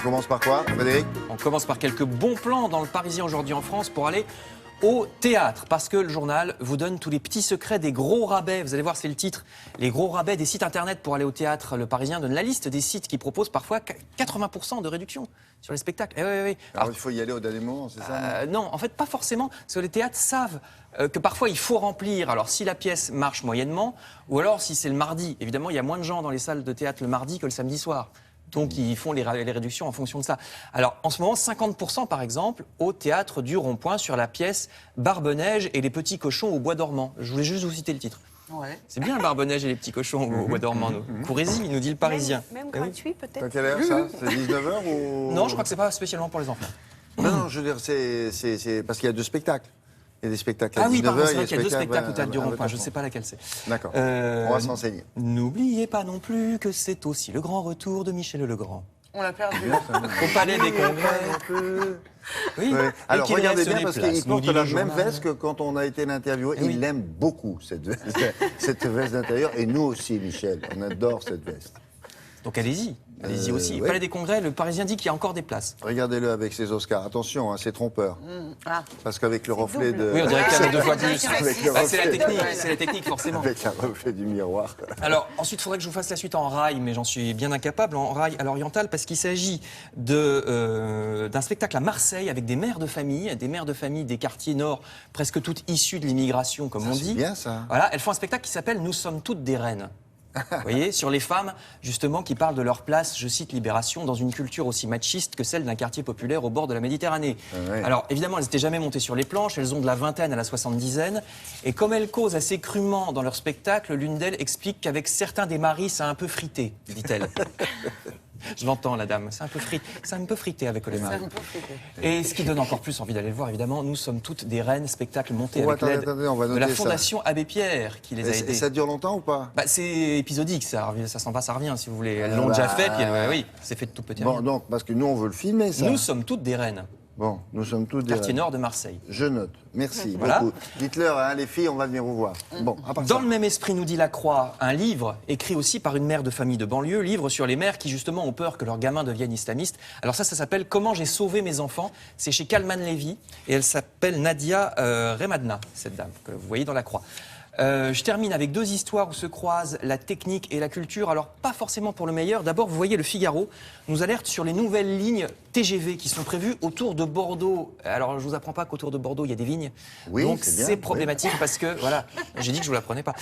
commence par quoi, Frédéric? On commence par quelques bons plans dans le Parisien aujourd'hui en France pour aller au théâtre, parce que le journal vous donne tous les petits secrets des gros rabais. Vous allez voir, c'est le titre. Les gros rabais des sites internet pour aller au théâtre. Le Parisien donne la liste des sites qui proposent parfois 80% de réduction sur les spectacles. Oui. Alors, il faut y aller au dernier moment, c'est ça? Non, en fait, pas forcément. Parce que les théâtres savent que parfois il faut remplir. Alors, si la pièce marche moyennement, ou alors si c'est le mardi. Évidemment, il y a moins de gens dans les salles de théâtre le mardi que le samedi soir. Donc, ils font les réductions en fonction de ça. Alors, en ce moment, 50% par exemple, au théâtre du Rond-Point sur la pièce Barbe-Neige et les petits cochons au bois dormant. Je voulais juste vous citer le titre. Ouais. C'est bien Barbe-Neige et les petits cochons au bois dormant. Courez-y, nous dit le Parisien. Même gratuit peut-être. À quelle heure ça? C'est 19h ou... Non, je crois que c'est pas spécialement pour les enfants. Non, je veux dire, c'est parce qu'il y a deux spectacles. Il y a des spectacles à 19h. Ah oui, pardon, c'est vrai qu'il y a deux spectacles au théâtre du Rond-Point. Je ne sais pas laquelle c'est. D'accord, on va s'enseigner. N'oubliez pas non plus que c'est aussi le grand retour de Michel Legrand. On l'a perdu. Au Palais des Congrès. Oui. Ouais. Alors Et qu'il regardez reste bien des parce places, qu'il nous porte dit le la même journal. veste que quand on a été l'interviewer. Eh oui. Il aime beaucoup cette veste d'intérieur. Et nous aussi, Michel, on adore cette veste. Donc allez-y aussi. Au ouais. Palais des Congrès, le Parisien dit qu'il y a encore des places. Regardez-le avec ses Oscars. Attention, hein, c'est trompeur. Ah. Parce qu'avec le reflet double. de... Oui, on dirait qu'il y en a deux fois plus. Avec le Bah, c'est la reflet- technique, c'est la technique forcément. Avec un reflet du miroir. Alors, ensuite, il faudrait que je vous fasse la suite en rail, mais j'en suis bien incapable, en rail à l'oriental, parce qu'il s'agit d'un spectacle à Marseille avec des mères de famille des quartiers nord, presque toutes issues de l'immigration, comme on C'est dit. bien ça. Voilà, elles font un spectacle qui s'appelle « Nous sommes toutes des reines ». Vous voyez, sur les femmes, justement, qui parlent de leur place, je cite Libération, dans une culture aussi machiste que celle d'un quartier populaire au bord de la Méditerranée. Ouais. Alors, évidemment, elles n'étaient jamais montées sur les planches, elles ont de la vingtaine à la 70aine, et comme elles causent assez crûment dans leur spectacle, l'une d'elles explique qu'avec certains des maris, ça a un peu frité, dit-elle. Je l'entends, la dame, c'est un peu frité avec les maris. Et ce qui donne encore plus envie d'aller le voir, évidemment, Nous sommes toutes des reines, spectacle monté Oh, avec l'aide attendez, on va de la noter ça. Fondation Abbé Pierre, qui les a Et aidés. ça dure longtemps ou pas? Bah, c'est épisodique, ça s'en va, ça revient, si vous voulez. Elles Ah l'ont déjà bah. fait, puis oui, c'est fait de tout petit. Bon, donc, parce que nous, on veut le filmer, ça. Nous sommes toutes des reines, Bon, nous sommes tous des... quartier nord de Marseille. Je note. Merci Voilà. beaucoup. Dites-leur, hein, les filles, on va venir vous voir. Bon, à part Dans ça. le même esprit, nous dit la Croix, un livre écrit aussi par une mère de famille de banlieue, livre sur les mères qui justement ont peur que leurs gamins deviennent islamistes. Alors ça s'appelle « Comment j'ai sauvé mes enfants ». C'est chez Kalman Levy et elle s'appelle Nadia Remadna, cette dame que vous voyez dans la Croix. Je termine avec deux histoires où se croisent la technique et la culture. Alors, pas forcément pour le meilleur. D'abord, vous voyez, le Figaro nous alerte sur les nouvelles lignes TGV qui sont prévues autour de Bordeaux. Alors, je vous apprends pas qu'autour de Bordeaux, il y a des vignes. Oui, donc, c'est bien, c'est problématique parce que, voilà, j'ai dit que je vous l'apprenais pas.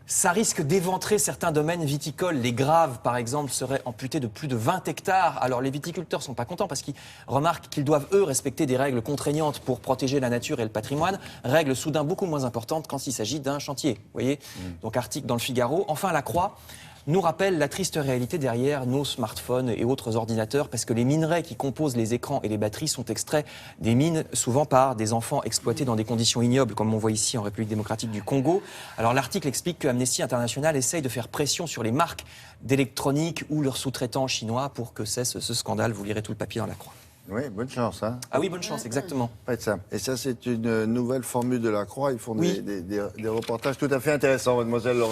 Ça risque d'éventrer certains domaines viticoles. Les Graves, par exemple, seraient amputés de plus de 20 hectares. Alors, les viticulteurs sont pas contents parce qu'ils remarquent qu'ils doivent, eux, respecter des règles contraignantes pour protéger la nature et le patrimoine. Règles soudain beaucoup moins importantes quand il s'agit d'un chantier. Vous voyez, donc article dans le Figaro. Enfin, la Croix nous rappelle la triste réalité derrière nos smartphones et autres ordinateurs, parce que les minerais qui composent les écrans et les batteries sont extraits des mines, souvent par des enfants exploités dans des conditions ignobles, comme on voit ici en République démocratique du Congo. Alors l'article explique que Amnesty International essaye de faire pression sur les marques d'électronique ou leurs sous-traitants chinois pour que cesse ce scandale. Vous lirez tout le papier dans la Croix. Oui, bonne chance. Hein. Ah oui, bonne chance, exactement. Pas être simple. Et ça, c'est une nouvelle formule de la Croix. Ils font Oui. des reportages tout à fait intéressants, mademoiselle Laura.